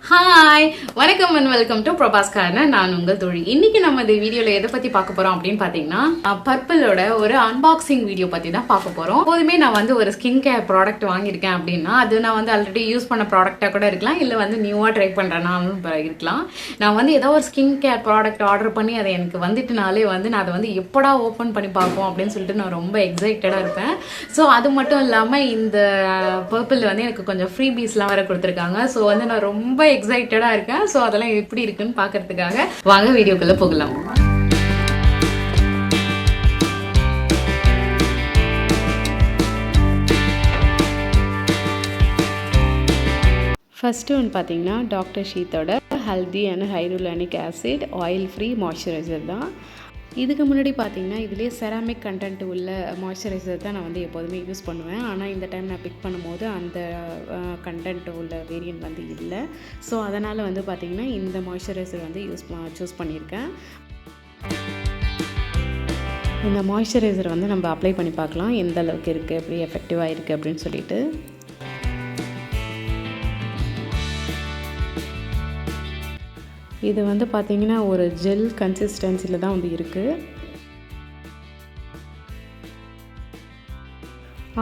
Hi, welcome and welcome to Prabha's Corner. நான் உங்கள் தோழி. இன்னைக்கு நம்ம இந்த வீடியோல எதை பத்தி பார்க்க போறோம் அப்படின்னு பாத்தீங்கன்னா பர்பிளோட ஒரு அன்பாக்சிங் வீடியோ பத்தி தான் பார்க்க போறோம். எப்போதுமே நான் வந்து ஒரு ஸ்கின் கேர் ப்ராடக்ட் வாங்கியிருக்கேன் அப்படின்னா அது நான் வந்து ஆல்ரெடி யூஸ் பண்ண ப்ராடக்டா கூட இருக்கலாம், இல்ல வந்து நியூவா ட்ரை பண்றேனாலும் இருக்கலாம். நான் வந்து ஏதோ ஒரு ஸ்கின் கேர் ப்ராடக்ட் ஆர்டர் பண்ணி அதை எனக்கு வந்துட்டுனாலே வந்து நான் அதை வந்து எப்படா ஓப்பன் பண்ணி பார்ப்போம் அப்படின்னு சொல்லிட்டு நான் ரொம்ப எக்ஸைட்டடா இருப்பேன். ஸோ அது மட்டும் இல்லாம இந்த பர்பிள் வந்து எனக்கு கொஞ்சம் ஃப்ரீ பீஸ்லாம் வேற கொடுத்துருக்காங்க. ஸோ வந்து நான் ரொம்ப எக்ஸைட்டடா இருக்கேன். ஸோ அதெல்லாம் எப்படி இருக்குன்னு பார்க்கறதுக்காக வாங்க வீடியோக்குள்ள போகலாம். ஃபர்ஸ்ட் ஒன்று பார்த்தீங்கன்னா டாக்டர் ஷீத்தோட healthy and hyaluronic acid oil free moisturizer தான். இதுக்கு முன்னாடி பார்த்தீங்கன்னா இதிலே செராமிக் கண்டென்ட் உள்ள மாய்ஸ்சரைசர் தான் நான் வந்து எப்போதுமே யூஸ் பண்ணுவேன். ஆனால் இந்த டைம் நான் பிக் பண்ணும்போது அந்த கண்டென்ட் உள்ள வேரியன்ட் வந்து இல்லை. ஸோ அதனால் வந்து பார்த்திங்கன்னா இந்த மாய்ஸ்சரைசர் வந்து சூஸ் பண்ணியிருக்கேன். இந்த மாய்ஸ்சரைசர் வந்து நம்ம அப்ளை பண்ணி பார்க்கலாம் எந்த அளவுக்கு இருக்குது, எப்படி எஃபெக்டிவாக இருக்குது அப்படின்னு சொல்லிட்டு. இது வந்து பார்த்திங்கன்னா ஒரு ஜெல் கன்சிஸ்டன்சியில் தான் வந்து இருக்குது.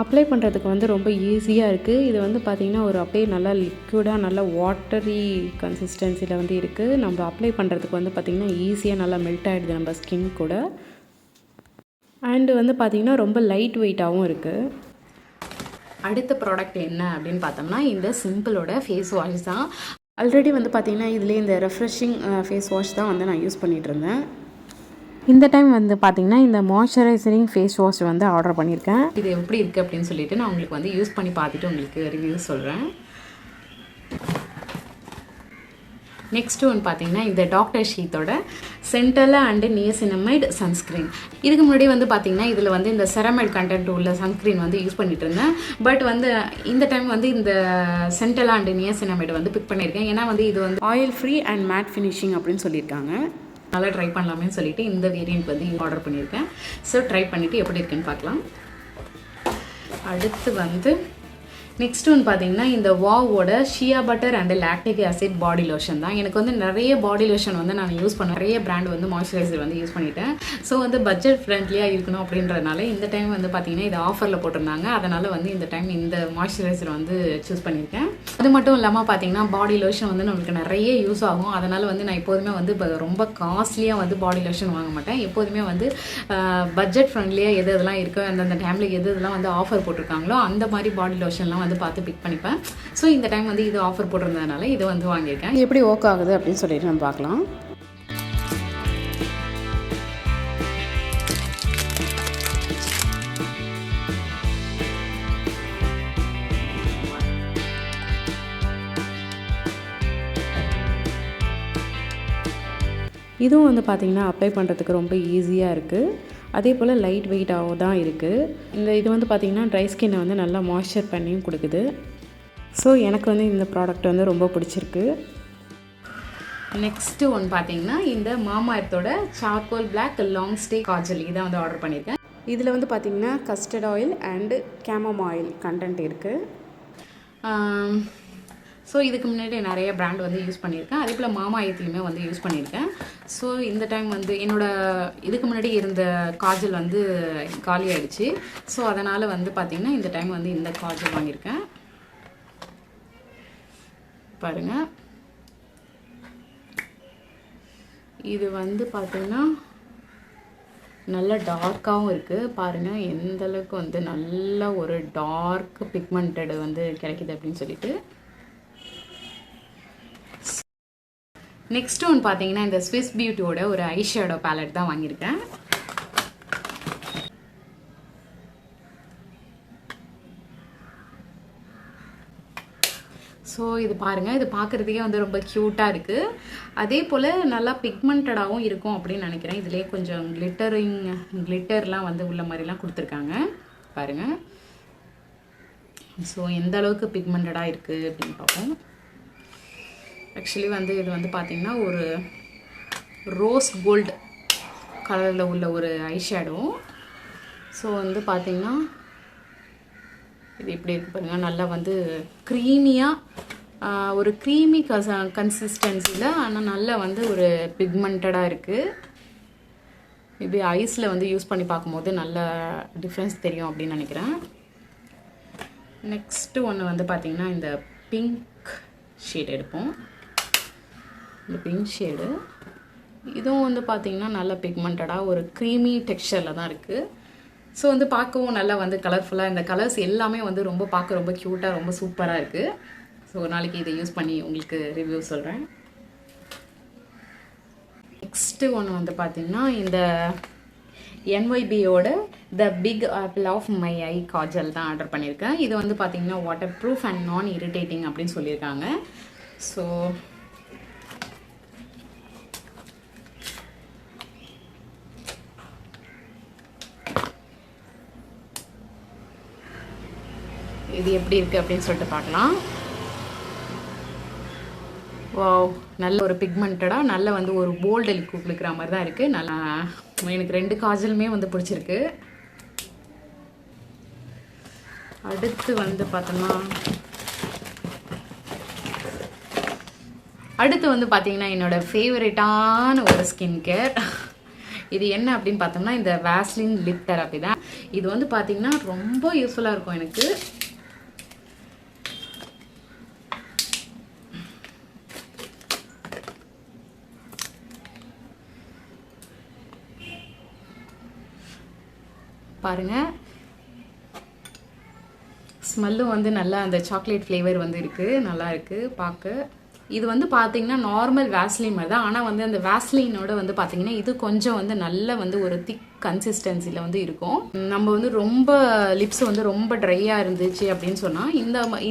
அப்ளை பண்ணுறதுக்கு வந்து ரொம்ப ஈஸியாக இருக்குது. இது வந்து பார்த்திங்கன்னா ஒரு அப்படியே நல்லா லிக்விடாக நல்லா வாட்டரி கன்சிஸ்டன்சியில் வந்து இருக்குது. நம்ம அப்ளை பண்ணுறதுக்கு வந்து பார்த்திங்கன்னா ஈஸியாக நல்லா மெல்ட் ஆகிடுது நம்ம ஸ்கின் கூட. அண்டு வந்து பார்த்திங்கன்னா ரொம்ப லைட் வெயிட்டாகவும் இருக்குது. அடுத்த ப்ராடக்ட் என்ன அப்படின்னு பார்த்தோம்னா இந்த சிம்பிளோட ஃபேஸ் வாஷ் தான். ஆல்ரெடி வந்து பார்த்திங்கன்னா இதிலே இந்த ரெஃப்ரெஷிங் ஃபேஸ் வாஷ் தான் வந்து நான் யூஸ் பண்ணிகிட்டு இருந்தேன். இந்த டைம் வந்து பார்த்திங்கன்னா இந்த மாய்ஸ்சரைசரிங் ஃபேஸ் வாஷ் வந்து ஆர்டர் பண்ணியிருக்கேன். இது எப்படி இருக்குது அப்படின்னு சொல்லிட்டு நான் உங்களுக்கு வந்து யூஸ் பண்ணி பார்த்துட்டு உங்களுக்கு ரிவ்யூ சொல்கிறேன். நெக்ஸ்ட் ஒன்று பார்த்தீங்கன்னா இந்த டாக்டர் ஷீத்தோட சென்டர்ல அண்டு நியசினமைட் சன்ஸ்க்ரீன். இதுக்கு முன்னாடி வந்து பார்த்தீங்கன்னா இதில் வந்து இந்த செரமைட் கண்டென்ட் உள்ள சன்ஸ்க்ரீன் வந்து யூஸ் பண்ணிட்டு இருந்தேன். பட் வந்து இந்த டைம் வந்து இந்த சென்டர்ல அண்டு நியசினமைட் வந்து பிக் பண்ணியிருக்கேன். ஏன்னா வந்து இது வந்து oil free and matte finishing அப்படின்னு சொல்லியிருக்காங்க. நல்லா ட்ரை பண்ணலாமேன்னு சொல்லிட்டு இந்த வேரியன்ட் வந்து ஆர்டர் பண்ணியிருக்கேன். ஸோ ட்ரை பண்ணிவிட்டு எப்படி இருக்குன்னு பார்க்கலாம். அடுத்து வந்து நெக்ஸ்ட் ஒன்று பார்த்தீங்கன்னா இந்த வாவோட shea butter and lactic acid body lotion தான். எனக்கு வந்து நிறைய பாடி லோஷன் வந்து நான் யூஸ் பண்ணேன், நிறைய பிராண்ட் வந்து மாய்ஸ்சரைசர் வந்து யூஸ் பண்ணிட்டேன். ஸோ வந்து பட்ஜெட் ஃப்ரெண்ட்லியாக இருக்கணும் அப்படின்றதுனால இந்த டைம் வந்து பார்த்தீங்கன்னா இது ஆஃபரில் போட்டிருந்தாங்க. அதனால் வந்து இந்த டைம் இந்த மாய்ஸ்சரைசர் வந்து சூஸ் பண்ணியிருக்கேன். அது மட்டும் இல்லாமல் பார்த்தீங்கன்னா பாடி லோஷன் வந்து நம்மளுக்கு நிறைய யூஸ் ஆகும். அதனால் வந்து நான் எப்போதுமே வந்து ரொம்ப காஸ்ட்லியாக வந்து பாடி லோஷன் வாங்க மாட்டேன். எப்போதுமே வந்து பட்ஜெட் ஃப்ரெண்ட்லியாக எது எதெல்லாம் இருக்கோ அந்தந்த டைமில் எது இதெல்லாம் வந்து ஆஃபர் போட்டிருக்காங்களோ அந்த மாதிரி பாடி லோஷன்லாம் வந்து பார்த்து பிக் பண்ணிப்பேன். ஸோ இந்த டைம் வந்து இது ஆஃபர் போட்டிருந்ததுனால இது வந்து வாங்கியிருக்கேன். எப்படி ஒர்க் ஆகுது அப்படின்னு சொல்லிட்டு நம்ம பார்க்கலாம். இதுவும் வந்து பார்த்திங்கன்னா அப்ளை பண்ணுறதுக்கு ரொம்ப ஈஸியாக இருக்குது. அதே போல் லைட் வெயிட்டாகவும் தான் இருக்குது. இது வந்து பார்த்திங்கன்னா ட்ரை ஸ்கின்னை வந்து நல்லா மாய்ஸ்சர் பண்ணியும் கொடுக்குது. ஸோ எனக்கு வந்து இந்த ப்ராடக்ட் வந்து ரொம்ப பிடிச்சிருக்கு. நெக்ஸ்ட்டு ஒன்று பார்த்திங்கன்னா இந்த மாமா எர்த்தோட charcoal black long stay kajal இதை வந்து ஆர்டர் பண்ணியிருக்கேன். இதில் வந்து பார்த்திங்கன்னா castor oil and chamomile content இருக்குது. ஸோ இதுக்கு முன்னாடி நிறைய பிராண்ட் வந்து யூஸ் பண்ணியிருக்கேன். அதே போல் மாமா எர்த்லையுமே வந்து யூஸ் பண்ணியிருக்கேன். ஸோ இந்த டைம் வந்து இதுக்கு முன்னாடி இருந்த காஜல் வந்து காலி ஆகிடுச்சு. ஸோ அதனால் வந்து பார்த்திங்கன்னா இந்த டைம் வந்து இந்த காஜல் வாங்கியிருக்கேன். பாருங்கள், இது வந்து பார்த்திங்கன்னா நல்ல டார்க்காகவும் இருக்குது. பாருங்கள் எந்த அளவுக்கு வந்து நல்ல ஒரு டார்க் பிக்மெண்டட் வந்து கிடைக்குது அப்படின்னு சொல்லிட்டு. நெக்ஸ்ட் ஒன்று பார்த்தீங்கன்னா இந்த ஸ்விஸ் பியூட்டியோட ஒரு ஐ ஷேடோ பேலட் தான் வாங்கியிருக்கேன். ஸோ இது பாருங்கள், இது பார்க்குறதுக்கே வந்து ரொம்ப க்யூட்டாக இருக்குது. அதே போல் நல்லா பிக்மெண்டடாகவும் இருக்கும் அப்படின்னு நினைக்கிறேன். இதிலே கொஞ்சம் கிளிட்டர்லாம் வந்து உள்ள மாதிரிலாம் கொடுத்துருக்காங்க பாருங்கள். ஸோ எந்த அளவுக்கு பிக்மெண்டடாக இருக்குது அப்படின்னு பார்ப்போம். ஆக்சுவலி வந்து இது வந்து பார்த்திங்கன்னா ஒரு ரோஸ் கோல்டு கலரில் உள்ள ஒரு ஐ ஷேடோ. ஸோ வந்து பார்த்திங்கன்னா இது இப்படி இருக்கு பாருங்கள், நல்லா வந்து க்ரீமியாக ஒரு க்ரீமி கன்சிஸ்டன்சியில், ஆனால் நல்லா வந்து ஒரு பிக்மெண்டடாக இருக்குது. மேபி ஐஸில் வந்து யூஸ் பண்ணி பார்க்கும்போது நல்ல டிஃப்ரென்ஸ் தெரியும் அப்படின்னு நினைக்கிறேன். நெக்ஸ்ட்டு ஒன்று வந்து பார்த்திங்கன்னா இந்த பிங்க் ஷேட் எடுப்போம். இந்த பிங்க் ஷேடு இதுவும் வந்து பார்த்திங்கன்னா நல்ல பிக்மெண்டடாக ஒரு க்ரீமி டெக்ஸ்சரில் தான் இருக்குது. ஸோ வந்து பார்க்கவும் நல்லா வந்து கலர்ஃபுல்லாக, இந்த கலர்ஸ் எல்லாமே வந்து ரொம்ப பார்க்க ரொம்ப க்யூட்டாக ரொம்ப சூப்பராக இருக்குது. ஸோ நாளைக்கு இதை யூஸ் பண்ணி உங்களுக்கு ரிவ்யூ சொல்கிறேன். நெக்ஸ்ட்டு ஒன்று வந்து பார்த்திங்கன்னா இந்த NYBயோட the big apple of my eye kajal தான் ஆர்டர் பண்ணியிருக்கேன். இது வந்து பார்த்திங்கன்னா waterproof and non irritating அப்படின்னு சொல்லியிருக்காங்க. ஸோ இது எப்படி இருக்குது அப்படின்னு சொல்லிட்டு பார்க்கலாம். வாவ், நல்ல ஒரு பிக்மெண்டடாக நல்ல வந்து ஒரு போல்டு லுக் கொடுக்குற மாதிரி தான் இருக்குது. நல்லா எனக்கு 2 காஜலுமே வந்து பிடிச்சிருக்கு. அடுத்து வந்து பார்த்தோம்னா பார்த்தீங்கன்னா என்னோட ஃபேவரட்டான ஒரு ஸ்கின் கேர். இது என்ன அப்படின்னு பார்த்தோம்னா இந்த வேஸ்லின் லிப் தெரப்பி தான். இது வந்து பார்த்தீங்கன்னா ரொம்ப யூஸ்ஃபுல்லாக இருக்கும் எனக்கு. பாருங்கள், ஸ்மெல்லும் வந்து நல்லா அந்த சாக்லேட் ஃப்ளேவர் வந்து இருக்குது, நல்லா இருக்குது பார்க்க. இது வந்து பார்த்தீங்கன்னா நார்மல் வேஸ்லின் மாதிரி தான். ஆனால் வந்து அந்த வேஸ்லினோட வந்து பார்த்தீங்கன்னா இது கொஞ்சம் வந்து நல்ல வந்து ஒரு திக் கன்சிஸ்டன்சியில் வந்து இருக்கும். நம்ம வந்து ரொம்ப லிப்ஸ் வந்து ரொம்ப ட்ரையாக இருந்துச்சு அப்படின்னு சொன்னால்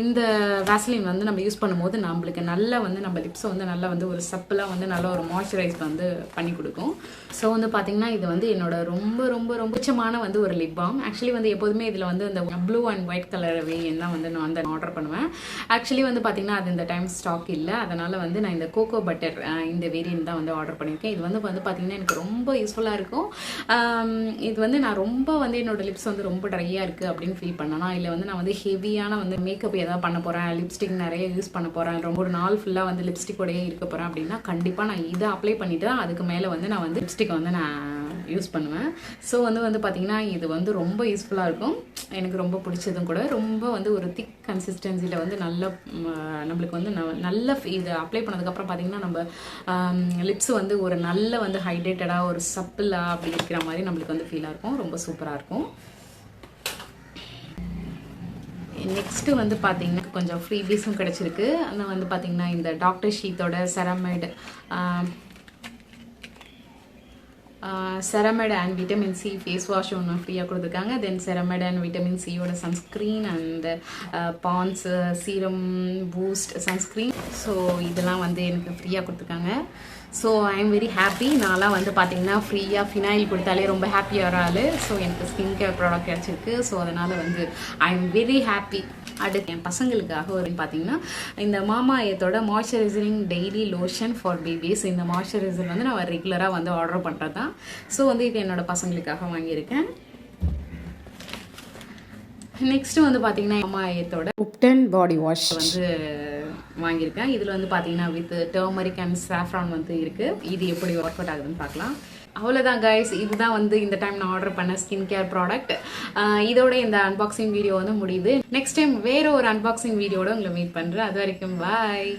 இந்த வேஸ்லின் வந்து நம்ம யூஸ் பண்ணும்போது நம்மளுக்கு நல்லா வந்து நம்ம லிப்ஸை வந்து நல்லா வந்து ஒரு சப்பலாக வந்து நல்லா ஒரு மாய்ஸ்சரைஸ் வந்து பண்ணி கொடுக்கும். ஸோ வந்து பார்த்தீங்கன்னா இது வந்து என்னோட ரொம்ப ரொம்ப ரொம்ப பிடிச்சமான வந்து ஒரு லிப் பாம். ஆக்சுவலி வந்து எப்போதுமே இதில் வந்து இந்த blue and white colour variant தான் வந்து நான் வந்து ஆர்டர் பண்ணுவேன். ஆக்சுவலி வந்து பார்த்தீங்கன்னா அது இந்த டைம் ஸ்டாக் இல்லை. அதனால் வந்து நான் இந்த கோகோ பட்டர் இந்த வேரியன்ட் தான் வந்து ஆர்டர் பண்ணியிருக்கேன். இது வந்து பார்த்தீங்கன்னா எனக்கு ரொம்ப யூஸ்ஃபுல்லாக இருக்கும். இது வந்து நான் ரொம்ப வந்து என்னோட லிப்ஸ் வந்து ரொம்ப ட்ரையாக இருக்குது அப்படின்னு ஃபீல் பண்ணனா, இல்லை வந்து நான் வந்து ஹெவியான வந்து மேக்கப் ஏதாவது பண்ண போகிறேன், லிப்ஸ்டிக் நிறைய யூஸ் பண்ண போகிறேன், ரொம்ப ஒரு நாள் ஃபுல்லாக வந்து லிப்ஸ்டிக்கோடையே இருக்க போகிறேன் அப்படின்னா கண்டிப்பாக நான் இதை அப்ளை பண்ணிவிட்டு தான் அதுக்கு மேலே வந்து நான் வந்து லிப்ஸ்டிக்கை வந்து நான் யூஸ் பண்ணுவேன். ஸோ வந்து பார்த்தீங்கன்னா இது வந்து ரொம்ப யூஸ்ஃபுல்லாக இருக்கும். எனக்கு ரொம்ப பிடிச்சதும் கூட. ரொம்ப வந்து ஒரு திக் கன்சிஸ்டன்சியில் வந்து நல்ல நம்மளுக்கு வந்து நல்ல இதை அப்ளை பண்ணதுக்கப்புறம் பார்த்தீங்கன்னா நம்ம லிப்ஸ் வந்து ஒரு நல்ல வந்து ஹைட்ரேட்டடாக ஒரு சப்பிளாக அப்படி இருக்கிற மாதிரி நம்மளுக்கு வந்து ஃபீலாக இருக்கும். ரொம்ப சூப்பராக இருக்கும். நெக்ஸ்ட்டு வந்து பார்த்தீங்கன்னா கொஞ்சம் ஃப்ரீபீஸும் கிடச்சிருக்கு. ஆனால் வந்து பார்த்தீங்கன்னா இந்த டாக்டர் ஷீத்தோட ceramide and vitamin C face wash ஒன்று ஃப்ரீயாக கொடுத்துருக்காங்க. தென் செரமைடு அண்ட் விட்டமின் சியோட sunscreen and Pond's serum boost sunscreen. So இதெல்லாம் வந்து எனக்கு ஃப்ரீயாக கொடுத்துருக்காங்க. So I am very happy. நான்லாம் வந்து பார்த்தீங்கன்னா ஃப்ரீயாக ஃபினாயில் கொடுத்தாலே ரொம்ப ஹாப்பியாக ஆள். ஸோ எனக்கு ஸ்கின் கேர் ப்ராடக்ட் கிடச்சிருக்கு. ஸோ அதனால் வந்து ஐ எம் வெரி ஹாப்பி. அடுத்து என் பசங்களுக்காக ஒரு பார்த்தீங்கன்னா இந்த மாமா எர்த்தோட மாய்ஸ்சரைசரிங் டெய்லி லோஷன் ஃபார் பேபிஸ். இந்த மாய்ஸ்சரைசர் வந்து நான் ரெகுலராக வந்து ஆர்டர் பண்ணுறது தான். ஸோ வந்து இது என்னோட பசங்களுக்காக வாங்கியிருக்கேன். நெக்ஸ்ட்டு வந்து பார்த்தீங்கன்னா மாமா எர்த்தோட Purplle பாடி வாஷ் வந்து வாங்கியிருக்கேன். இதில் வந்து பார்த்தீங்கன்னா வித் டர்மரிக் அண்ட் சாஃப்ரான் வந்து இருக்குது. இது எப்படி ஒர்க் அவுட் ஆகுதுன்னு பார்க்கலாம். அவ்வளோதான் கைஸ், இதுதான் வந்து இந்த டைம் நான் ஆர்டர் பண்ண ஸ்கின் கேர் ப்ராடக்ட். இதோட இந்த அன்பாக்சிங் வீடியோ வந்து முடியுது. நெக்ஸ்ட் டைம் வேறு ஒரு அன்பாக்சிங் வீடியோட உங்களை மீட் பண்ணுறேன். அது வரைக்கும் பாய்.